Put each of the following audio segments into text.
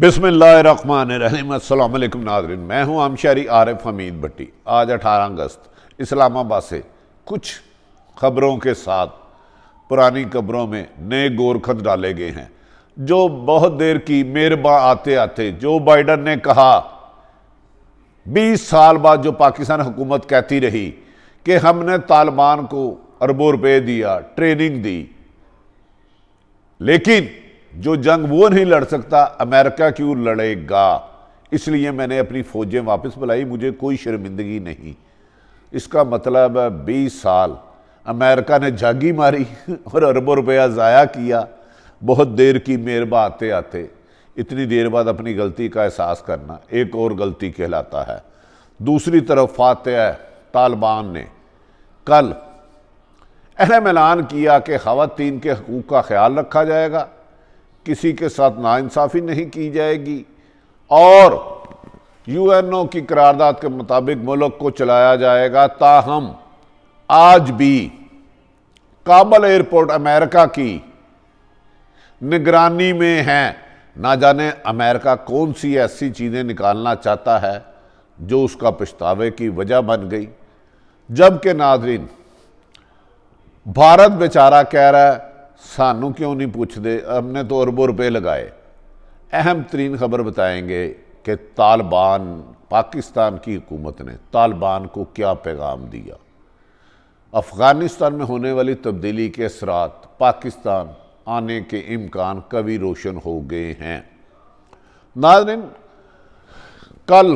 بسم اللہ الرحمن الرحیم۔ السلام علیکم ناظرین، میں ہوں امشاری عارف حمید بھٹی۔ آج 18 اگست اسلام آباد سے کچھ خبروں کے ساتھ پرانی خبروں میں نئے گورکھد ڈالے گئے ہیں جو بہت دیر کی میرباں آتے آتے جو بائیڈن نے کہا 20 سال بعد جو پاکستان حکومت کہتی رہی کہ ہم نے طالبان کو اربوں روپے دیا، ٹریننگ دی، لیکن جو جنگ وہ نہیں لڑ سکتا امریکہ کیوں لڑے گا، اس لیے میں نے اپنی فوجیں واپس بلائی، مجھے کوئی شرمندگی نہیں۔ اس کا مطلب ہے 20 سال امریکہ نے جھاگی ماری اور اربوں روپیہ ضائع کیا، بہت دیر کی میرباں آتے آتے اتنی دیر بعد اپنی غلطی کا احساس کرنا ایک اور غلطی کہلاتا ہے۔ دوسری طرف فاتح طالبان نے کل اہم اعلان کیا کہ خواتین کے حقوق کا خیال رکھا جائے گا، کسی کے ساتھ ناانصافی نہیں کی جائے گی اور یو این او کی قرارداد کے مطابق ملک کو چلایا جائے گا۔ تاہم آج بھی کابل ایئرپورٹ امریکہ کی نگرانی میں ہے، نہ جانے امریکہ کون سی ایسی چیزیں نکالنا چاہتا ہے جو اس کا پچھتاوے کی وجہ بن گئی۔ جبکہ ناظرین بھارت بیچارہ کہہ رہا ہے سانوں کیوں نہیں پوچھ دے، ہم نے تو اربوں روپے لگائے۔ اہم ترین خبر بتائیں گے کہ طالبان، پاکستان کی حکومت نے طالبان کو کیا پیغام دیا، افغانستان میں ہونے والی تبدیلی کے اثرات پاکستان آنے کے امکان کبھی روشن ہو گئے ہیں۔ ناظرین کل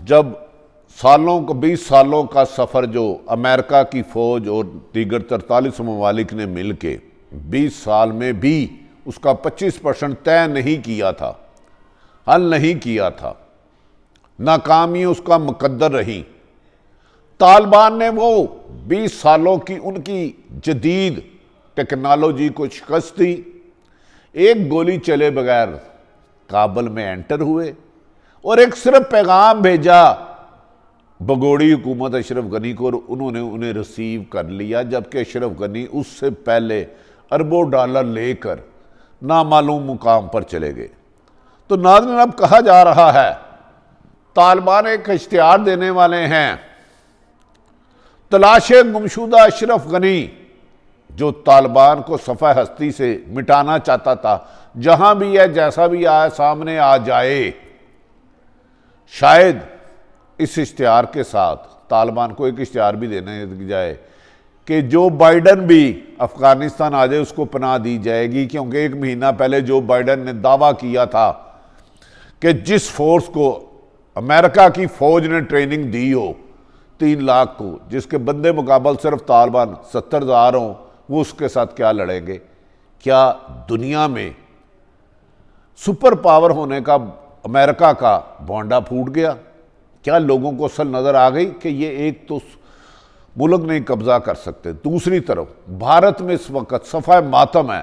جب 20 سالوں کا سفر جو امریکہ کی فوج اور دیگر 43 ممالک نے مل کے 20 سال میں بھی اس کا 25% طے نہیں کیا تھا، حل نہیں کیا تھا، ناکامی اس کا مقدر رہی۔ طالبان نے وہ 20 سالوں کی ان کی جدید ٹیکنالوجی کو شکست دی، ایک گولی چلے بغیر کابل میں انٹر ہوئے اور ایک صرف پیغام بھیجا بگوڑی حکومت اشرف غنی کو، انہوں نے انہیں ریسیو کر لیا، جبکہ اشرف غنی اس سے پہلے اربوں ڈالر لے کر نامعلوم مقام پر چلے گئے۔ تو ناظرین اب کہا جا رہا ہے طالبان ایک اشتہار دینے والے ہیں، تلاش گمشدہ اشرف غنی جو طالبان کو صفحہ ہستی سے مٹانا چاہتا تھا، جہاں بھی ہے جیسا بھی آئے سامنے آ جائے۔ شاید اس اشتہار کے ساتھ طالبان کو ایک اشتہار بھی دینے جائے کہ جو بائیڈن بھی افغانستان آ جائے اس کو پناہ دی جائے گی، کیونکہ 1 مہینہ پہلے جو بائیڈن نے دعویٰ کیا تھا کہ جس فورس کو امریکہ کی فوج نے ٹریننگ دی ہو 3 لاکھ کو، جس کے بندے مقابل صرف طالبان 70,000 ہوں، وہ اس کے ساتھ کیا لڑیں گے؟ کیا دنیا میں سپر پاور ہونے کا امریکہ کا بونڈا پھوٹ گیا؟ کیا لوگوں کو اصل نظر آ گئی کہ یہ ایک تو ملک نہیں قبضہ کر سکتے؟ دوسری طرف بھارت میں اس وقت صفحہ ماتم ہے۔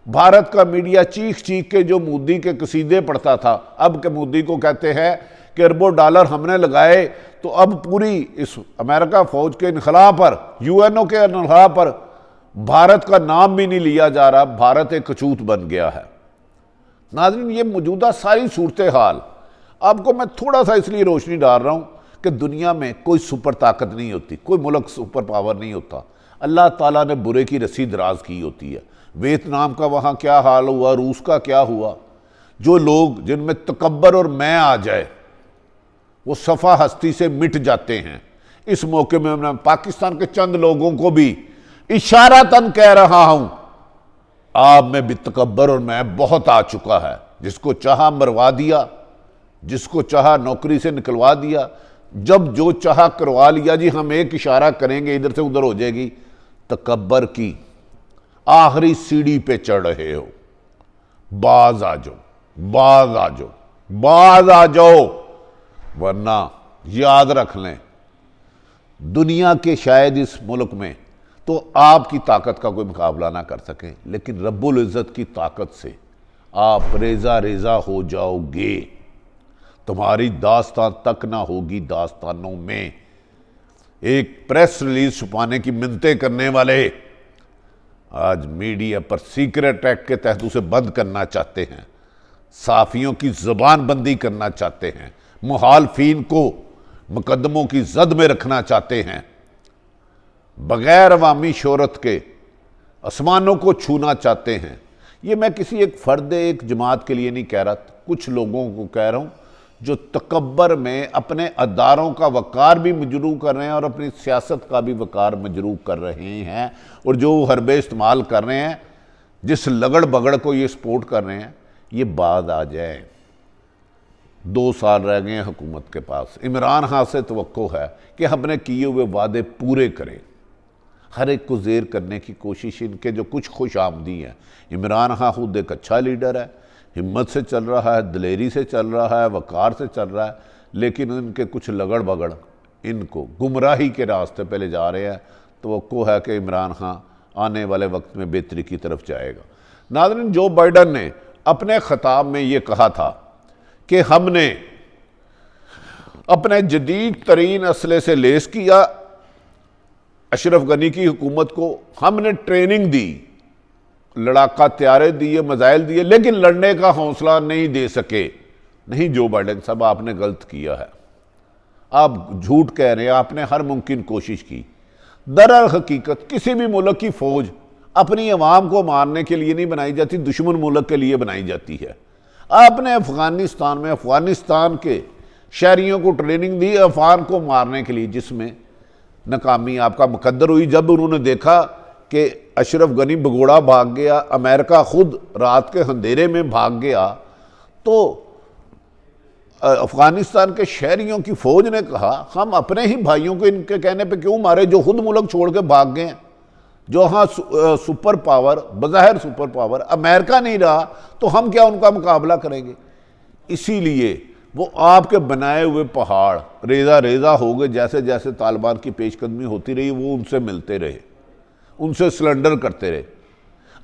بھارت کا میڈیا چیخ چیخ کے جو مودی کے قصیدے پڑھتا تھا، اب کہ مودی کو کہتے ہیں کہ اربوں ڈالر ہم نے لگائے، تو اب پوری اس امریکہ فوج کے انخلاء پر، یو این او کے انخلاء پر بھارت کا نام بھی نہیں لیا جا رہا، بھارت ایک کچوت بن گیا ہے۔ ناظرین یہ موجودہ ساری صورتحال آپ کو میں تھوڑا سا اس لیے روشنی ڈال رہا ہوں کہ دنیا میں کوئی سپر طاقت نہیں ہوتی، کوئی ملک سپر پاور نہیں ہوتا، اللہ تعالیٰ نے برے کی رسی دراز کی ہوتی ہے۔ ویتنام کا وہاں کیا حال ہوا، روس کا کیا ہوا، جو لوگ جن میں تکبر اور میں آ جائے وہ صفحہ ہستی سے مٹ جاتے ہیں۔ اس موقع میں میں پاکستان کے چند لوگوں کو بھی اشارتاً کہہ رہا ہوں، آپ میں بھی تکبر اور میں بہت آ چکا ہے، جس کو چاہا مروا دیا، جس کو چاہا نوکری سے نکلوا دیا، جب جو چاہا کروا لیا، جی ہم ایک اشارہ کریں گے ادھر سے ادھر ہو جائے گی۔ تکبر کی آخری سیڑھی پہ چڑھ رہے ہو، باز آ جاؤ، باز آ جاؤ، باز آ جاؤ، ورنہ یاد رکھ لیں دنیا کے شاید اس ملک میں تو آپ کی طاقت کا کوئی مقابلہ نہ کر سکیں، لیکن رب العزت کی طاقت سے آپ ریزہ ریزہ ہو جاؤ گے، تمہاری داستان تک نہ ہوگی داستانوں میں۔ ایک پریس ریلیز چھپانے کی منتیں کرنے والے آج میڈیا پر سیکریٹ ایکٹ کے تحت اسے بند کرنا چاہتے ہیں۔ صحافیوں کی زبان بندی کرنا چاہتے ہیں، مخالفین کو مقدموں کی زد میں رکھنا چاہتے ہیں، بغیر عوامی شہرت کے آسمانوں کو چھونا چاہتے ہیں۔ یہ میں کسی ایک فرد ایک جماعت کے لیے نہیں کہہ رہا، کچھ لوگوں کو کہہ رہا ہوں جو تکبر میں اپنے اداروں کا وقار بھی مجروح کر رہے ہیں اور اپنی سیاست کا بھی وقار مجروح کر رہے ہیں، اور جو حربے استعمال کر رہے ہیں، جس لگڑ بگڑ کو یہ سپورٹ کر رہے ہیں، یہ بعد آ جائیں۔ 2 سال رہ گئے ہیں حکومت کے پاس۔ عمران خان سے توقع ہے کہ اپنے کیے ہوئے وعدے پورے کریں، ہر ایک کو زیر کرنے کی کوشش ان کے جو کچھ خوش آمدی ہیں۔ عمران خان خود ایک اچھا لیڈر ہے، ہمت سے چل رہا ہے، دلیری سے چل رہا ہے، وقار سے چل رہا ہے، لیکن ان کے کچھ لگڑ بگڑ ان کو گمراہی کے راستے پہ لے جا رہے ہیں۔ توقع ہے کہ عمران خان آنے والے وقت میں بہتری کی طرف جائے گا۔ ناظرین، جو بائیڈن نے اپنے خطاب میں یہ کہا تھا کہ ہم نے اپنے جدید ترین اسلحے سے لیس کیا اشرف غنی کی حکومت کو، ہم نے ٹریننگ دی، لڑاکا طیارے دیے، میزائل دیے، لیکن لڑنے کا حوصلہ نہیں دے سکے۔ نہیں جو بائیڈن صاحب، آپ نے غلط کیا ہے، آپ جھوٹ کہہ رہے ہیں، آپ نے ہر ممکن کوشش کی۔ درحقیقت کسی بھی ملک کی فوج اپنی عوام کو مارنے کے لیے نہیں بنائی جاتی، دشمن ملک کے لیے بنائی جاتی ہے۔ آپ نے افغانستان میں افغانستان کے شہریوں کو ٹریننگ دی افغان کو مارنے کے لیے، جس میں ناکامی آپ کا مقدر ہوئی۔ جب انہوں نے دیکھا کہ اشرف غنی بگوڑا بھاگ گیا، امریکہ خود رات کے اندھیرے میں بھاگ گیا، تو افغانستان کے شہریوں کی فوج نے کہا ہم اپنے ہی بھائیوں کو ان کے کہنے پہ کیوں مارے جو خود ملک چھوڑ کے بھاگ گئے ہیں، جو ہاں سپر پاور، بظاہر سپر پاور امریکہ نہیں رہا، تو ہم کیا ان کا مقابلہ کریں گے؟ اسی لیے وہ آپ کے بنائے ہوئے پہاڑ ریزہ ریزہ ہو گئے۔ جیسے جیسے طالبان کی پیش قدمی ہوتی رہی، وہ ان سے ملتے رہے، ان سے سلنڈر کرتے رہے۔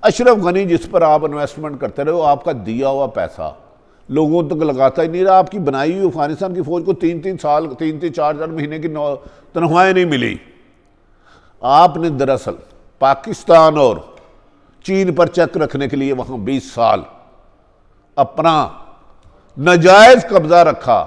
اشرف غنی جس پر آپ انویسٹمنٹ کرتے رہے، وہ آپ کا دیا ہوا پیسہ لوگوں تک لگاتا ہی نہیں رہا۔ آپ کی بنائی ہوئی افغانستان کی فوج کو 3-4 مہینے کی تنخواہیں نہیں ملی۔ آپ نے دراصل پاکستان اور چین پر چیک رکھنے کے لیے وہاں 20 سال اپنا ناجائز قبضہ رکھا۔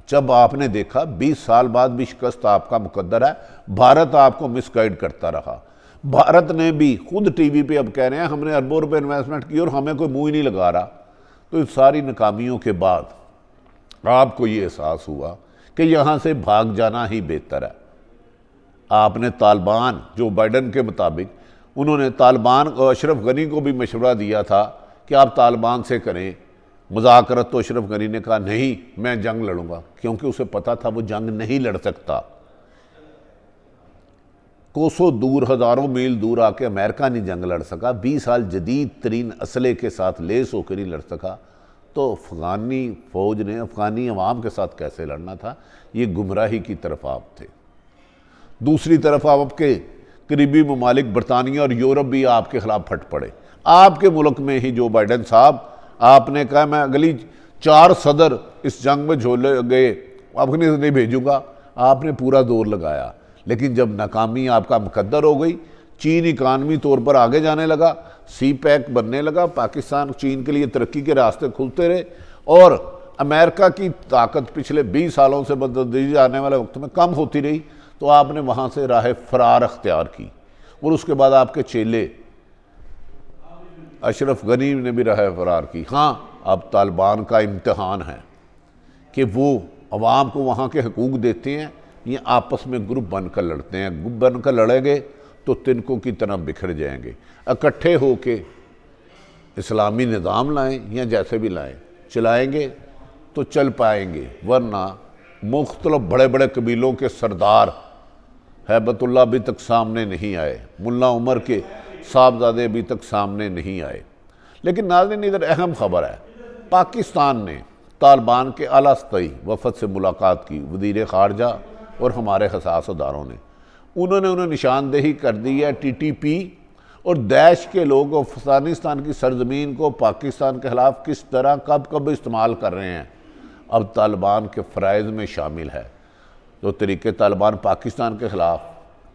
جب آپ نے دیکھا 20 سال بعد بھی شکست آپ کا مقدر ہے، بھارت آپ کو مس گائیڈ کرتا رہا۔ بھارت نے بھی خود ٹی وی پہ اب کہہ رہے ہیں ہم نے اربوں روپے انویسٹمنٹ کی اور ہمیں کوئی منہ ہی نہیں لگا رہا۔ تو اس ساری ناکامیوں کے بعد آپ کو یہ احساس ہوا کہ یہاں سے بھاگ جانا ہی بہتر ہے۔ آپ نے طالبان، جو بائیڈن کے مطابق انہوں نے طالبان اور اشرف غنی کو بھی مشورہ دیا تھا کہ آپ طالبان سے کریں مذاکرت، تو اشرف غنی نے کہا نہیں میں جنگ لڑوں گا، کیونکہ اسے پتا تھا وہ جنگ نہیں لڑ سکتا۔ کوسوں دور، ہزاروں میل دور آ کے امریکہ نہیں جنگ لڑ سکا، 20 سال جدید ترین اسلحے کے ساتھ لیس ہو کے نہیں لڑ سکا، تو افغانی فوج نے افغانی عوام کے ساتھ کیسے لڑنا تھا؟ یہ گمراہی کی طرف آپ تھے۔ دوسری طرف آپ کے قریبی ممالک برطانیہ اور یورپ بھی آپ کے خلاف پھٹ پڑے۔ آپ کے ملک میں ہی جو بائیڈن صاحب، آپ نے کہا میں اگلی 4 صدر اس جنگ میں جھولے گئے افغانی سے نہیں بھیجوں گا، آپ نے پورا دور لگایا۔ لیکن جب ناکامی آپ کا مقدر ہو گئی، چین اکانومی طور پر آگے جانے لگا، سی پیک بننے لگا، پاکستان چین کے لیے ترقی کے راستے کھلتے رہے، اور امریکہ کی طاقت پچھلے 20 سالوں سے بدتدریج آنے والے وقت میں کم ہوتی رہی، تو آپ نے وہاں سے راہ فرار اختیار کی۔ اور اس کے بعد آپ کے چیلے اشرف غنی نے بھی راہ فرار کی۔ ہاں، اب طالبان کا امتحان ہے کہ وہ عوام کو وہاں کے حقوق دیتے ہیں یا آپس میں گروپ بن کر لڑتے ہیں۔ گروپ بن کر لڑیں گے تو تنکوں کی طرح بکھر جائیں گے، اکٹھے ہو کے اسلامی نظام لائیں یا جیسے بھی لائیں، چلائیں گے تو چل پائیں گے، ورنہ مختلف بڑے بڑے قبیلوں کے سردار ہیبت اللہ ابھی تک سامنے نہیں آئے، ملا عمر کے صاحبزادے ابھی تک سامنے نہیں آئے۔ لیکن ناظرین، ادھر اہم خبر ہے، پاکستان نے طالبان کے اعلیٰ سطحی وفد سے ملاقات کی، وزیر خارجہ اور ہمارے حساس اداروں نے۔ انہوں نے انہیں نشاندہی کر دی ہے ٹی ٹی پی اور داعش کے لوگ افغانستان کی سرزمین کو پاکستان کے خلاف کس طرح کب استعمال کر رہے ہیں، اب طالبان کے فرائض میں شامل ہے۔ جو طریقے طالبان پاکستان کے خلاف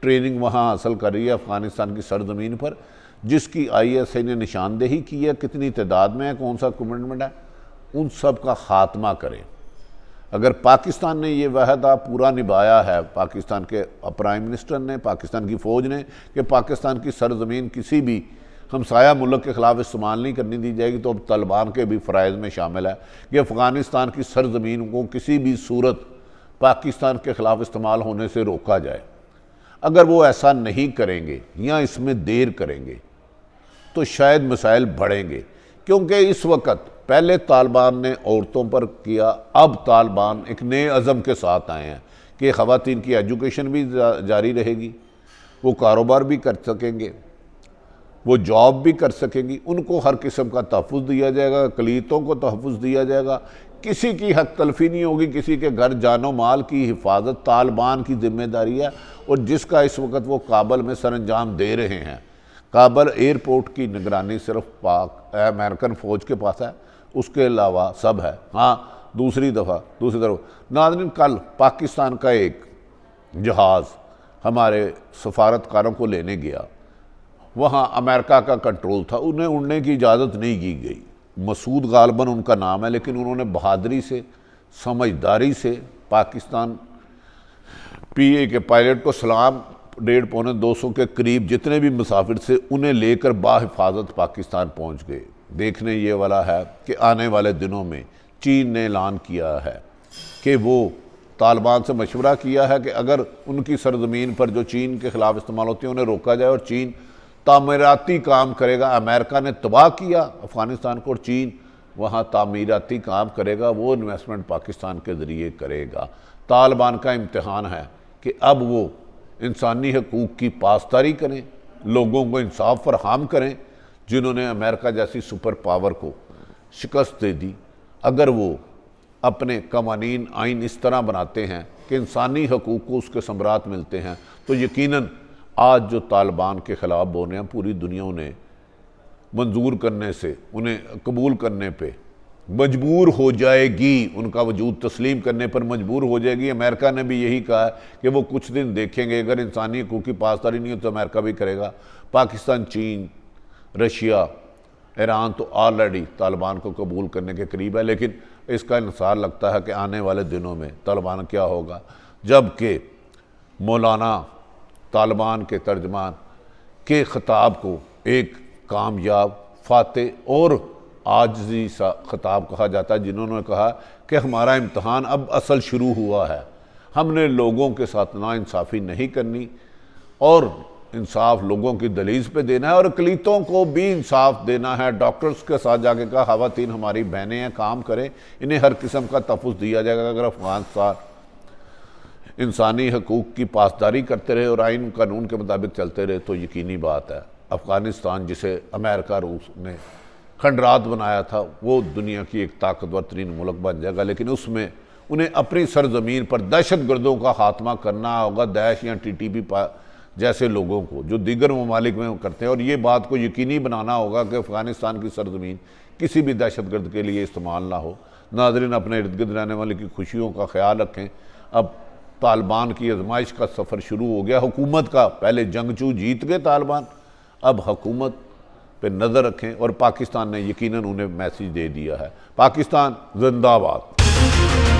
ٹریننگ وہاں حاصل کر رہی ہے افغانستان کی سرزمین پر، جس کی آئی ایس آئی نے نشاندہی کی ہے، کتنی تعداد میں ہے، کون سا کمٹمنٹ ہے، ان سب کا خاتمہ کریں۔ اگر پاکستان نے یہ وعدہ پورا نبھایا ہے، پاکستان کے پرائم منسٹر نے، پاکستان کی فوج نے، کہ پاکستان کی سرزمین کسی بھی ہمسایہ ملک کے خلاف استعمال نہیں کرنی دی جائے گی، تو اب طالبان کے بھی فرائض میں شامل ہے کہ افغانستان کی سرزمین کو کسی بھی صورت پاکستان کے خلاف استعمال ہونے سے روکا جائے۔ اگر وہ ایسا نہیں کریں گے یا اس میں دیر کریں گے تو شاید مسائل بڑھیں گے، کیونکہ اس وقت پہلے طالبان نے عورتوں پر کیا، اب طالبان ایک نئے عزم کے ساتھ آئے ہیں کہ خواتین کی ایجوکیشن بھی جاری رہے گی، وہ کاروبار بھی کر سکیں گے، وہ جاب بھی کر سکیں گی، ان کو ہر قسم کا تحفظ دیا جائے گا، اقلیتوں کو تحفظ دیا جائے گا، کسی کی حق تلفی نہیں ہوگی، کسی کے گھر جان و مال کی حفاظت طالبان کی ذمہ داری ہے، اور جس کا اس وقت وہ کابل میں سر انجام دے رہے ہیں۔ کابل ایئرپورٹ کی نگرانی صرف امریکن فوج کے پاس ہے، اس کے علاوہ سب ہے۔ ہاں دوسری طرف ناظرین، کل پاکستان کا ایک جہاز ہمارے سفارتکاروں کو لینے گیا، وہاں امریکہ کا کنٹرول تھا، انہیں اڑنے کی اجازت نہیں کی گئی۔ مسعود غالباً ان کا نام ہے، لیکن انہوں نے بہادری سے، سمجھداری سے پاکستان پی اے کے پائلٹ کو سلام، 150-200 کے قریب جتنے بھی مسافر سے انہیں لے کر بحفاظت پاکستان پہنچ گئے۔ دیکھنے یہ والا ہے کہ آنے والے دنوں میں چین نے اعلان کیا ہے کہ وہ طالبان سے مشورہ کیا ہے کہ اگر ان کی سرزمین پر جو چین کے خلاف استعمال ہوتی ہیں انہیں روکا جائے، اور چین تعمیراتی کام کرے گا۔ امریکہ نے تباہ کیا افغانستان کو، اور چین وہاں تعمیراتی کام کرے گا، وہ انویسٹمنٹ پاکستان کے ذریعے کرے گا۔ طالبان کا امتحان ہے کہ اب وہ انسانی حقوق کی پاسداری کریں، لوگوں کو انصاف فراہم کریں، جنہوں نے امریکہ جیسی سپر پاور کو شکست دے دی۔ اگر وہ اپنے قوانین آئین اس طرح بناتے ہیں کہ انسانی حقوق کو اس کے ثمرات ملتے ہیں، تو یقیناً آج جو طالبان کے خلاف بول رہے ہیں پوری دنیا انہیں منظور کرنے سے، انہیں قبول کرنے پہ مجبور ہو جائے گی، ان کا وجود تسلیم کرنے پر مجبور ہو جائے گی۔ امریکہ نے بھی یہی کہا ہے کہ وہ کچھ دن دیکھیں گے، اگر انسانی حقوق کی پاسداری نہیں ہو تو امریکہ بھی کرے گا۔ پاکستان، چین، رشیا، ایران تو آلریڈی طالبان کو قبول کرنے کے قریب ہے، لیکن اس کا انحصار لگتا ہے کہ آنے والے دنوں میں طالبان کیا ہوگا، جبکہ مولانا طالبان کے ترجمان کے خطاب کو ایک کامیاب، فاتح اور عاجزی سا خطاب کہا جاتا ہے، جنہوں نے کہا کہ ہمارا امتحان اب اصل شروع ہوا ہے، ہم نے لوگوں کے ساتھ ناانصافی نہیں کرنی، اور انصاف لوگوں کی دہلیز پہ دینا ہے، اور اقلیتوں کو بھی انصاف دینا ہے۔ ڈاکٹرز کے ساتھ جا کے کہا خواتین ہماری بہنیں ہیں، کام کریں، انہیں ہر قسم کا تحفظ دیا جائے گا۔ اگر افغانستان انسانی حقوق کی پاسداری کرتے رہے اور آئین قانون کے مطابق چلتے رہے تو یقینی بات ہے افغانستان، جسے امریکہ روس نے کھنڈرات بنایا تھا، وہ دنیا کی ایک طاقتور ترین ملک بن جائے گا، لیکن اس میں انہیں اپنی سرزمین پر دہشت گردوں کا خاتمہ کرنا ہوگا، داعش یا TTP جیسے لوگوں کو جو دیگر ممالک میں کرتے ہیں، اور یہ بات کو یقینی بنانا ہوگا کہ افغانستان کی سرزمین کسی بھی دہشت گرد کے لیے استعمال نہ ہو۔ ناظرین، اپنے ارد گرد رہنے والے کی خوشیوں کا خیال رکھیں۔ اب طالبان کی آزمائش کا سفر شروع ہو گیا، حکومت کا، پہلے جنگجو جیت گئے طالبان، اب حکومت پہ نظر رکھیں، اور پاکستان نے یقیناً انہیں میسیج دے دیا ہے۔ پاکستان زندہ باد۔